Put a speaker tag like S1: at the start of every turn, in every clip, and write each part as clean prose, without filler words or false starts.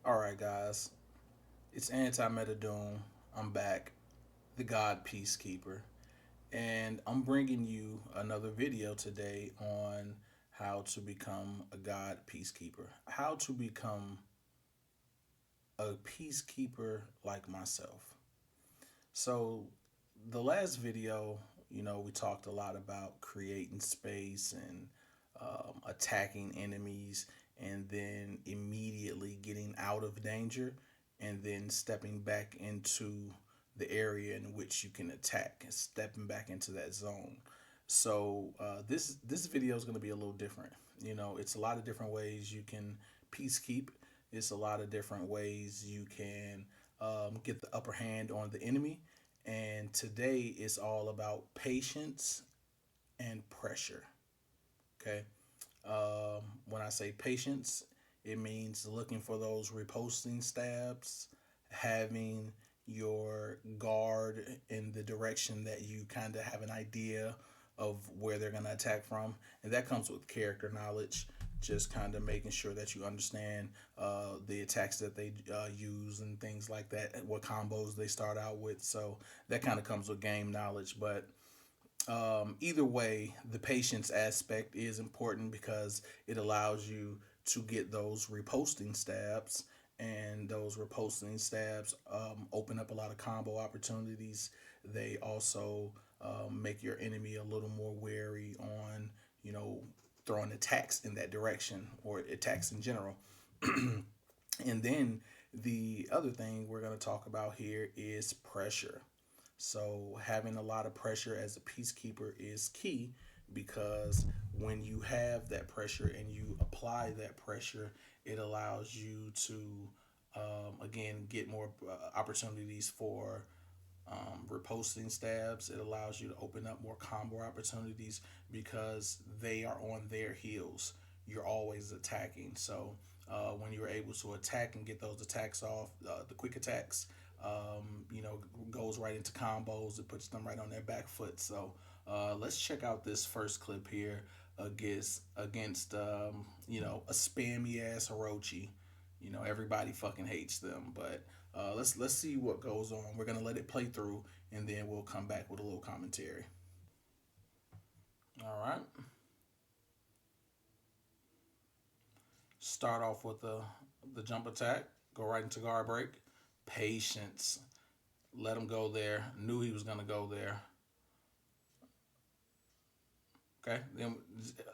S1: Alright, guys, it's AntiMetaDoom. I'm back, the God Peacekeeper, and I'm bringing you another video today on how to become a God Peacekeeper. How to become a peacekeeper like myself. So, the last video, we talked a lot about creating space and attacking enemies and then immediately getting out of danger and then stepping back into the area in which you can attack and stepping back into that zone. So this video is going to be a little different. It's a lot of different ways you can peacekeep. It's a lot of different ways you can get the upper hand on the enemy. And today is all about patience and pressure. Okay. When I say patience, it means looking for those riposting stabs, having your guard in the direction that you kind of have an idea of where they're going to attack from. And that comes with character knowledge, just kind of making sure that you understand the attacks that they use and things like that, what combos they start out with. So that kind of comes with game knowledge. But either way, the patience aspect is important because it allows you to get those reposting stabs, and those reposting stabs open up a lot of combo opportunities. They also make your enemy a little more wary on, you know, throwing attacks in that direction or attacks in general. And then the other thing we're going to talk about here is pressure. So having a lot of pressure as a peacekeeper is key because when you have that pressure and you apply that pressure, it allows you to again get more opportunities for reposting stabs. It allows you to open up more combo opportunities because they are on their heels. You're always attacking. So when you're able to attack and get those attacks off, the quick attacks, goes right into combos. It puts them right on their back foot. So let's check out this first clip here against a spammy ass Orochi. Everybody fucking hates them, but let's see what goes on. We're gonna let it play through, and then we'll come back with a little commentary. All right. Start off with the jump attack. Go right into guard break. Patience. Let him go there. Knew he was gonna go there. Okay. Then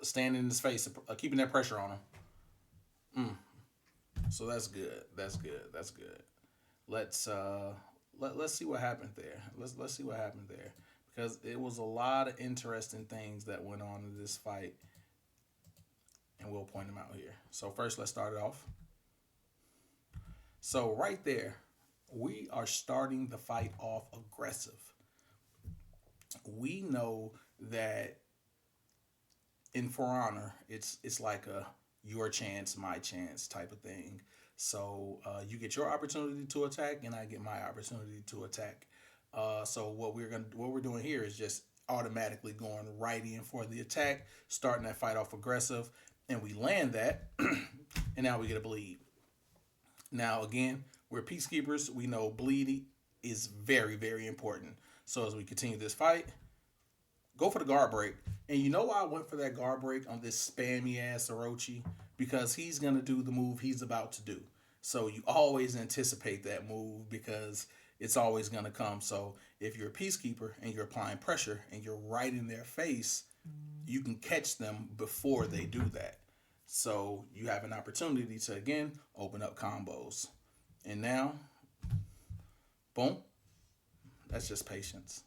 S1: stand in his face, keeping that pressure on him. So that's good. That's good. That's good. Let's let's see what happened there. Let's see what happened there because it was a lot of interesting things that went on in this fight, and we'll point them out here. So first, let's start it off. So right there, we are starting the fight off aggressive. We know that in For Honor, it's like a your chance, my chance type of thing. So you get your opportunity to attack, and I get my opportunity to attack. So what we're doing here is just automatically going right in for the attack, starting that fight off aggressive, and we land that, and now we get a bleed. Now again, we're peacekeepers. We know bleed is very very important. So as we continue this fight, go for the guard break. And you know why I went for that guard break on this spammy ass Orochi? Because he's gonna do the move he's about to do. So you always anticipate that move because it's always gonna come. So if you're a peacekeeper and you're applying pressure and you're right in their face, you can catch them before they do that. So you have an opportunity to again open up combos. And now, boom, that's just patience.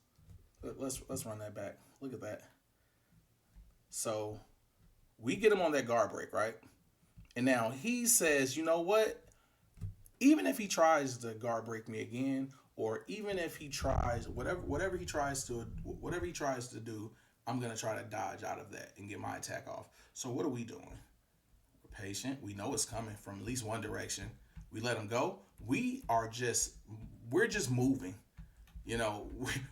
S1: Let's run that back. Look at that. So we get him on that guard break, right? And now he says, you know what? Even if he tries to guard break me again, or even if he tries whatever he tries to do, I'm gonna try to dodge out of that and get my attack off. So what are we doing? We're patient. We know it's coming from at least one direction. We let him go. We're just moving.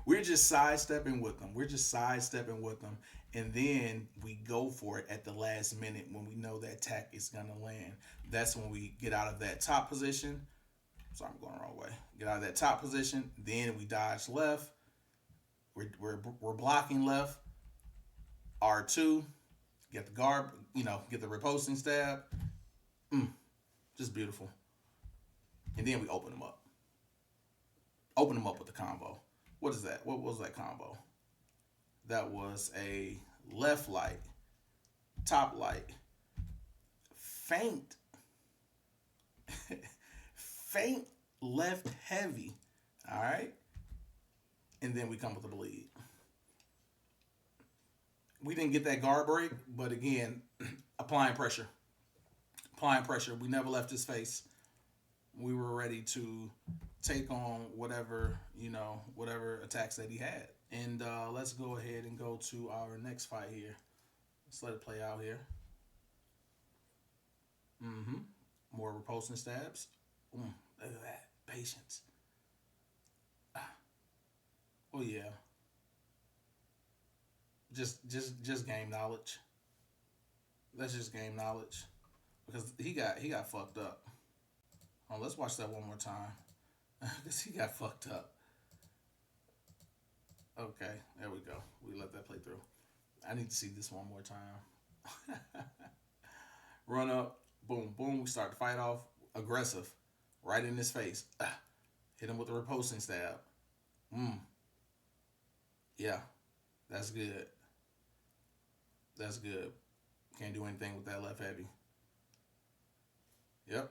S1: We're just sidestepping with them. We're just sidestepping with them, and then we go for it at the last minute when we know that attack is gonna land. That's when we get out of that top position. Sorry, I'm going the wrong way. Get out of that top position. Then we dodge left. We're blocking left. R2. Get the guard. Get the riposting stab. Just beautiful. And then we open them up. Open them up with the combo. What is that? What was that combo? That was a left light, top light, faint, faint left heavy. All right. And then we come with the bleed. We didn't get that guard break, but again, applying pressure. Applying pressure. We never left his face. We were ready to take on whatever attacks that he had. And let's go ahead and go to our next fight here. Let's let it play out here. More repulsing stabs. Look at that. Patience. Oh yeah. Just game knowledge. That's just game knowledge. Because he got fucked up. Oh, let's watch that one more time. Because he got fucked up. Okay, there we go. We let that play through. I need to see this one more time. Run up, boom, boom. We start the fight off aggressive, right in his face. Hit him with a repulsing stab. Yeah, that's good. That's good. Can't do anything with that left heavy. Yep.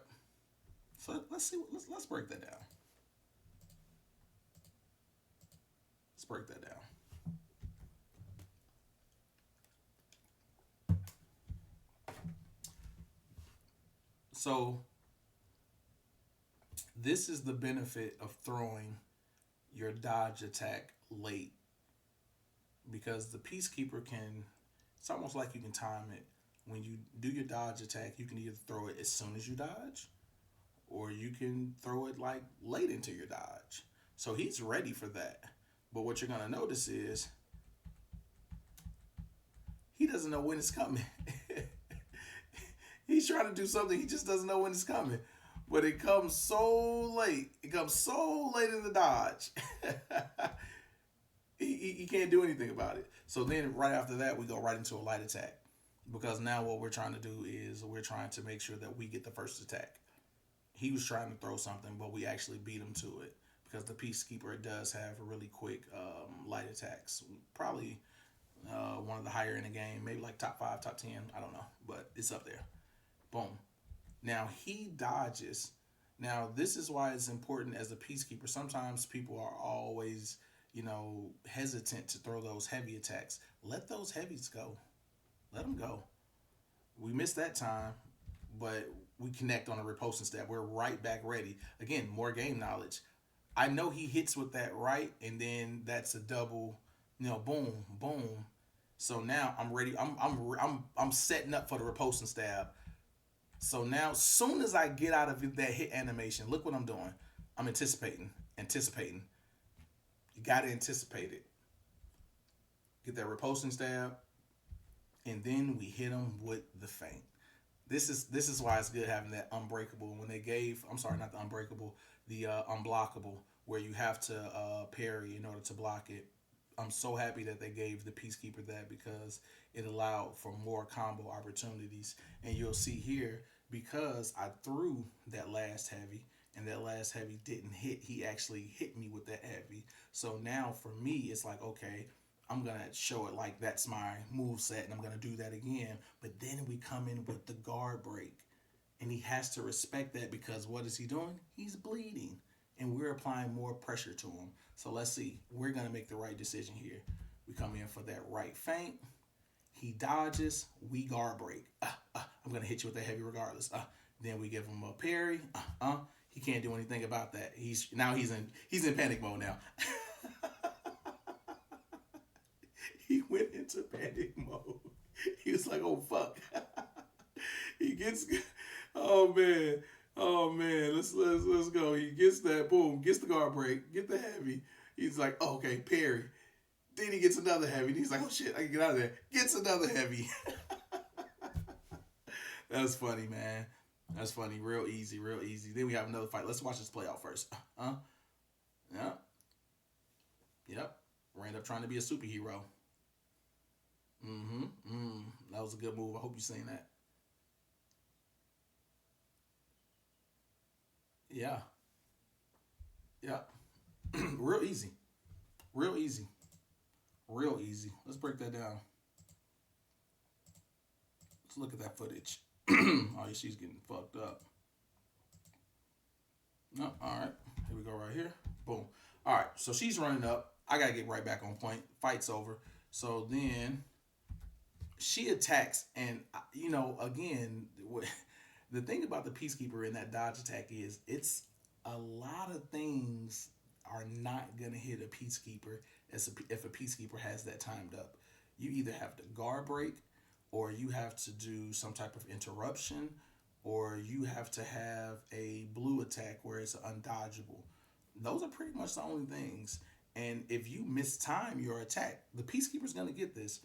S1: So let's see. Let's break that down. Let's break that down. So this is the benefit of throwing your dodge attack late, because the Peacekeeper it's almost like you can time it. When you do your dodge attack, you can either throw it as soon as you dodge, or you can throw it like late into your dodge. So he's ready for that. But what you're gonna notice is he doesn't know when it's coming. He's trying to do something, he just doesn't know when it's coming. But it comes so late. It comes so late in the dodge. He can't do anything about it. So then right after that, we go right into a light attack. Because now what we're trying to do is we're trying to make sure that we get the first attack. He was trying to throw something, but we actually beat him to it. Because the Peacekeeper does have really quick light attacks. Probably one of the higher in the game. Maybe like top 5, top 10. I don't know. But it's up there. Boom. Now he dodges. Now this is why it's important as a Peacekeeper. Sometimes people are always, hesitant to throw those heavy attacks. Let those heavies go. Let them go. We missed that time, but we connect on a repulsing stab. We're right back ready. Again, more game knowledge. I know he hits with that right, and then that's a double, boom, boom. So now I'm ready. I'm setting up for the repulsing stab. So now, soon as I get out of that hit animation, look what I'm doing. I'm anticipating. You gotta anticipate it. Get that repulsing stab, and then we hit him with the feint. This is why it's good having that unbreakable. When they gave, I'm sorry, not the unbreakable, the unblockable, where you have to parry in order to block it. I'm so happy that they gave the Peacekeeper that, because it allowed for more combo opportunities. And you'll see here, because I threw that last heavy and that last heavy didn't hit, he actually hit me with that heavy. So now for me, it's like, okay, I'm going to show it like that's my move set and I'm going to do that again. But then we come in with the guard break. And he has to respect that, because what is he doing? He's bleeding. And we're applying more pressure to him. So let's see. We're going to make the right decision here. We come in for that right feint. He dodges. We guard break. I'm going to hit you with that heavy regardless. Then we give him a parry. He can't do anything about that. He's in panic mode now. He went into panic mode. He was like, oh, fuck. He gets... Oh, man. Let's go. He gets that, boom, gets the guard break, get the heavy. He's like, oh, okay, parry. Then he gets another heavy. And he's like, oh shit, I can get out of there. Gets another heavy. That's funny, man. That's funny. Real easy, real easy. Then we have another fight. Let's watch this play out first. Yep. Yep. Ran up trying to be a superhero. Mm-hmm. That was a good move. I hope you're saying that. Yeah. Yeah. Real easy. Real easy. Real easy. Let's break that down. Let's look at that footage. Oh, she's getting fucked up. No, all right. Here we go right here. Boom. All right. So she's running up. I gotta get right back on point. Fight's over. So then she attacks, and again, the thing about the Peacekeeper in that dodge attack is it's a lot of things are not gonna hit a Peacekeeper if a Peacekeeper has that timed up. You either have to guard break, or you have to do some type of interruption, or you have to have a blue attack where it's undodgeable. Those are pretty much the only things. And if you mistime your attack, the Peacekeeper's gonna get this.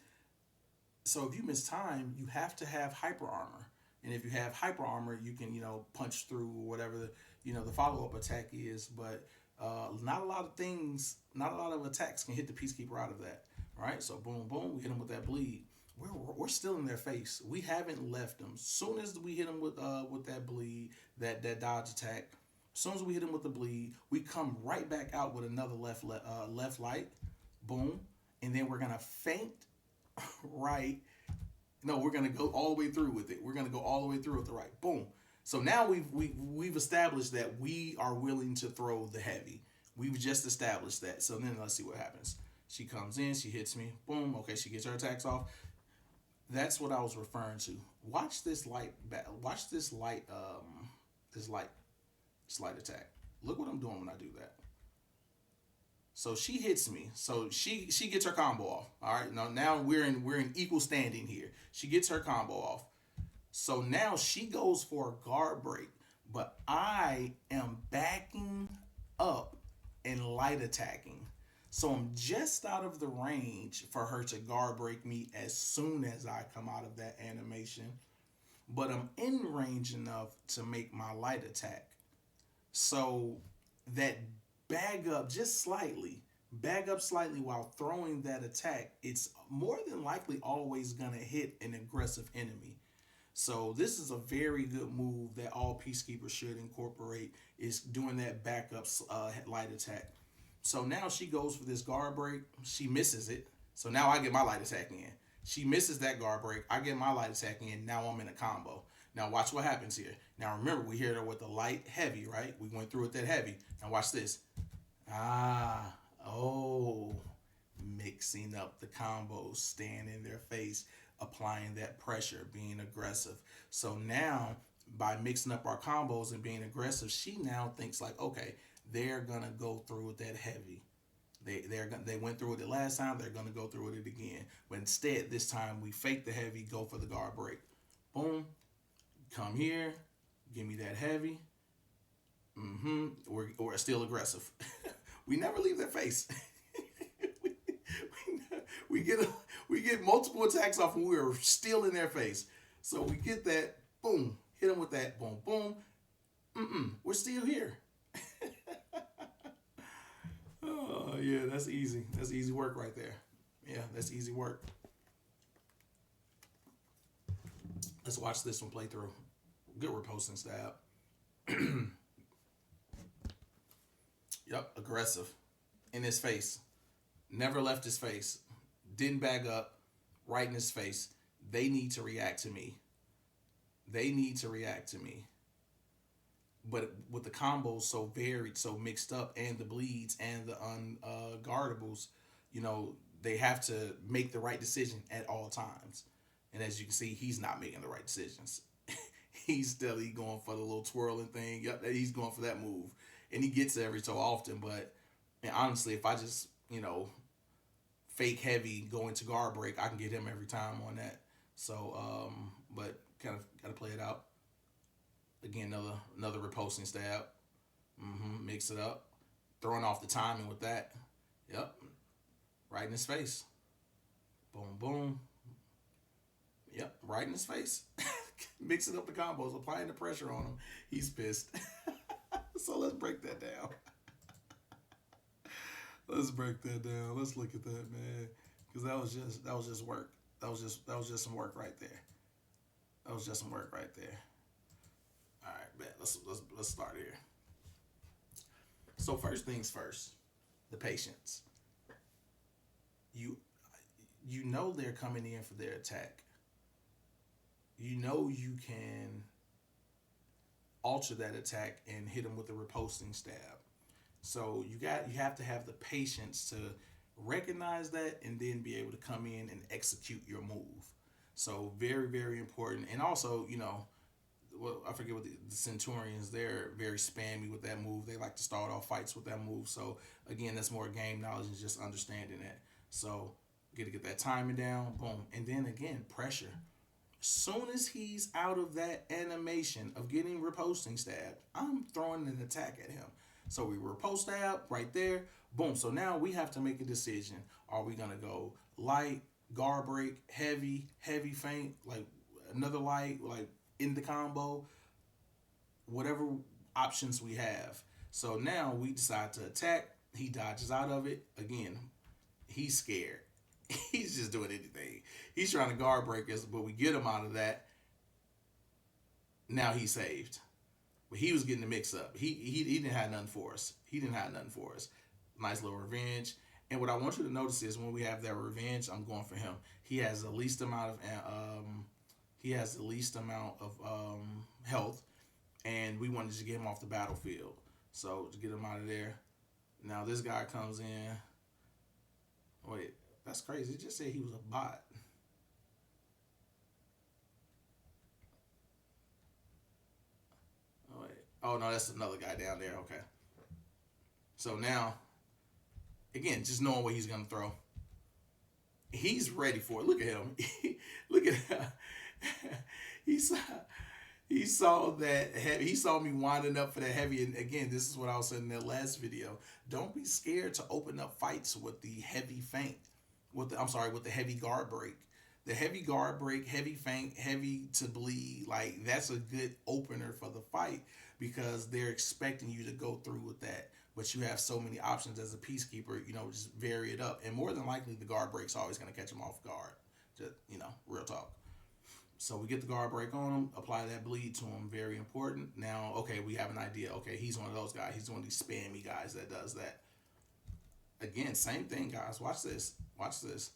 S1: So if you miss time, you have to have hyper armor. And if you have hyper armor, you can punch through whatever the follow up attack is. But not a lot of things, not a lot of attacks can hit the Peacekeeper out of that. Right? So boom, boom, we hit them with that bleed. We're still in their face. We haven't left them. Soon as we hit them with that bleed, that dodge attack. As soon as we hit them with the bleed, we come right back out with another left light. Boom, and then we're gonna feint right. No, we're gonna go all the way through with it. We're gonna go all the way through with the right. Boom. So now we've established that we are willing to throw the heavy. We've just established that. So then let's see what happens. She comes in, she hits me. Boom. Okay, she gets her attacks off. That's what I was referring to. Watch this light. Watch this light. This light attack. Look what I'm doing when I do that. So she hits me. So she gets her combo off. All right. Now we're in equal standing here. She gets her combo off. So now she goes for a guard break, but I am backing up and light attacking. So I'm just out of the range for her to guard break me as soon as I come out of that animation. But I'm in range enough to make my light attack. So that bag up slightly while throwing that attack, it's more than likely always going to hit an aggressive enemy. So this is a very good move that all Peacekeepers should incorporate, is doing that backup light attack. So now she goes for this guard break. She misses it. So now I get my light attack in. She misses that guard break. I get my light attack in. Now I'm in a combo. Now watch what happens here. Now remember, we hit her with the light heavy, right? We went through with that heavy. Now watch this. Oh, mixing up the combos, staying in their face, applying that pressure, being aggressive. So now, by mixing up our combos and being aggressive, she now thinks like, okay, they're gonna go through with that heavy. They went through with it last time. They're gonna go through with it again. But instead, this time we fake the heavy, go for the guard break. Boom. Come here. Give me that heavy. We're still aggressive. We never leave their face. we, we get we get multiple attacks off, and we're still in their face. So we get that. Boom. Hit them with that. Boom. Boom. We're still here. Oh yeah, that's easy. That's easy work right there. Yeah, that's easy work. Let's watch this one play through. Good riposting stab. Yep, aggressive. In his face. Never left his face. Didn't bag up. Right in his face. They need to react to me. They need to react to me. But with the combos so varied, so mixed up, and the bleeds and the unguardables, they have to make the right decision at all times. And as you can see, he's not making the right decisions. He's steadily going for the little twirling thing. Yep, he's going for that move. And he gets it every so often. But honestly, if I just, fake heavy, go into guard break, I can get him every time on that. So, but kind of got to play it out. Again, another riposting stab. Mix it up. Throwing off the timing with that. Yep. Right in his face. Boom, boom. Yep, right in his face. Mixing up the combos, applying the pressure on him. He's pissed. So let's break that down. Let's break that down. Let's look at that, man. Because that was just work. That was just some work right there. That was just some work right there. All right, bet. Let's start here. So first things first, the patience. You you know they're coming in for their attack. You know you can alter that attack and hit them with a riposting stab. So you have to have the patience to recognize that and then be able to come in and execute your move. So very important. And also, well, I forget what the Centurions. They're very spammy with that move. They like to start off fights with that move. So again, that's more game knowledge and just understanding that. So get that timing down, boom, and then again pressure. Soon as he's out of that animation of getting riposting stabbed, I'm throwing an attack at him. So we riposte stab right there, boom. So now we have to make a decision. Are we gonna go light, guard break, heavy, heavy feint, like another light, like in the combo, whatever options we have. So now we decide to attack. He dodges out of it. Again, he's scared. He's just doing anything. He's trying to guard break us, but we get him out of that. Now he's saved. But he was getting the mix up. He didn't have nothing for us. He didn't have nothing for us. Nice little revenge. And what I want you to notice is when we have that revenge, I'm going for him. He has the least amount of health, and we wanted to get him off the battlefield. So to get him out of there. Now this guy comes in. Wait, that's crazy. It just said he was a bot. Oh wait. Oh no, that's another guy down there. Okay. So now, again, just knowing what he's gonna throw, he's ready for it. Look at him. Look at him. he saw he saw that heavy. He saw me winding up for that heavy. And again, this is what I was saying in that last video. Don't be scared to open up fights with the heavy feint. With the heavy guard break. The heavy guard break, heavy feint, heavy to bleed, like that's a good opener for the fight because they're expecting you to go through with that. But you have so many options as a peacekeeper, just vary it up. And more than likely the guard break's always gonna catch them off guard. Just, real talk. So we get the guard break on him, apply that bleed to him, very important. Now, okay, we have an idea. Okay, he's one of those guys. He's one of these spammy guys that does that. Again, same thing, guys. Watch this. Watch this.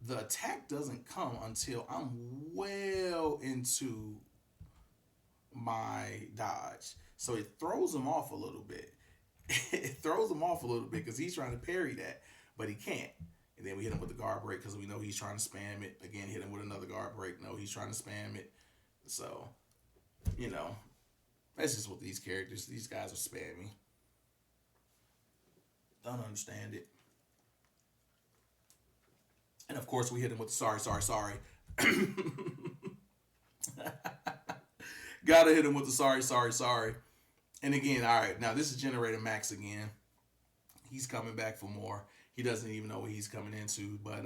S1: The attack doesn't come until I'm well into my dodge. So it throws him off a little bit. It throws him off a little bit because he's trying to parry that, but he can't. And then we hit him with the guard break because we know he's trying to spam it. Again, hit him with another guard break. No, he's trying to spam it. So, that's just what these characters, these guys are spammy. Don't understand it. And of course, we hit him with the sorry. Gotta hit him with the sorry. And again, all right, now this is Generator Max again. He's coming back for more. He doesn't even know what he's coming into, but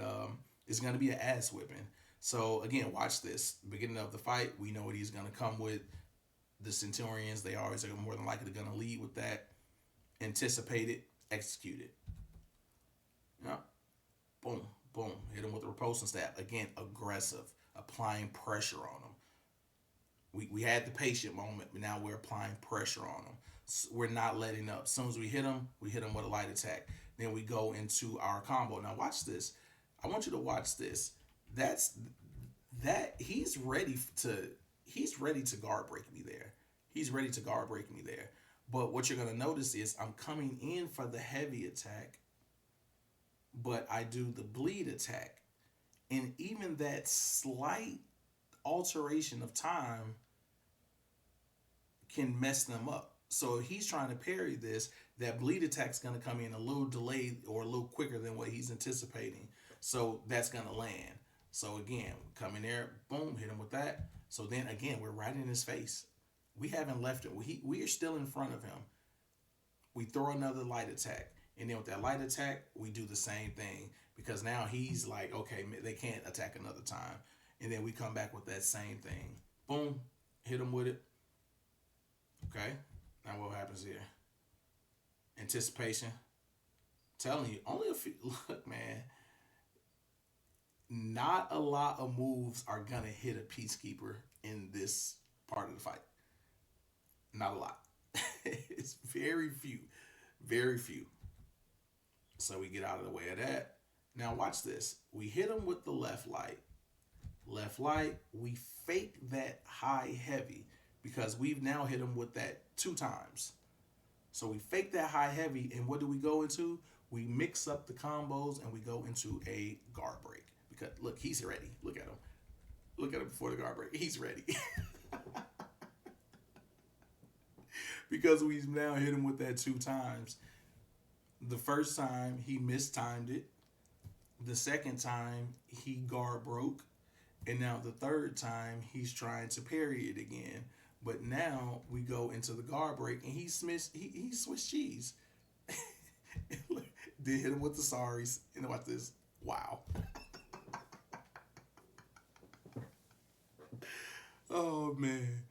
S1: it's going to be an ass whipping. So again, watch this. Beginning of the fight, we know what he's going to come with. The Centurions, they always are more than likely going to lead with that. Anticipate it, execute it. Yeah. Boom, boom. Hit him with the repulsion stab. Again, aggressive, applying pressure on him. We had the patient moment, but now we're applying pressure on him. We're not letting up. As soon as we hit him with a light attack. Then we go into our combo. Now watch this. I want you to watch this. He's ready to guard break me there. He's ready to guard break me there. But what you're gonna notice is I'm coming in for the heavy attack, but I do the bleed attack. And even that slight alteration of time can mess them up. So if he's trying to parry this, that bleed attack's going to come in a little delayed or a little quicker than what he's anticipating. So that's going to land. So again, come in there, boom, hit him with that. So then again, we're right in his face. We haven't left it. We are still in front of him. We throw another light attack. And then with that light attack, we do the same thing because now he's like, okay, they can't attack another time. And then we come back with that same thing. Boom, hit him with it. Okay, now what happens here? Anticipation. Telling you, only a few. Look, man, not a lot of moves are gonna hit a Peacekeeper in this part of the fight. Not a lot. It's very few. Very few. So we get out of the way of that. Now watch this. We hit him with the left light. Left light, we fake that high heavy because we've now hit him with that 2 times. So we fake that high heavy, and what do we go into? We mix up the combos and we go into a guard break. Because look, he's ready. Look at him. Look at him before the guard break. He's ready. Because we've now hit him with that 2 times. The first time he mistimed it. The second time he guard broke. And now the third time he's trying to parry it again. But now we go into the guard break and he Swiss cheese. Did hit him with the sorries. And watch this. Wow. Oh man.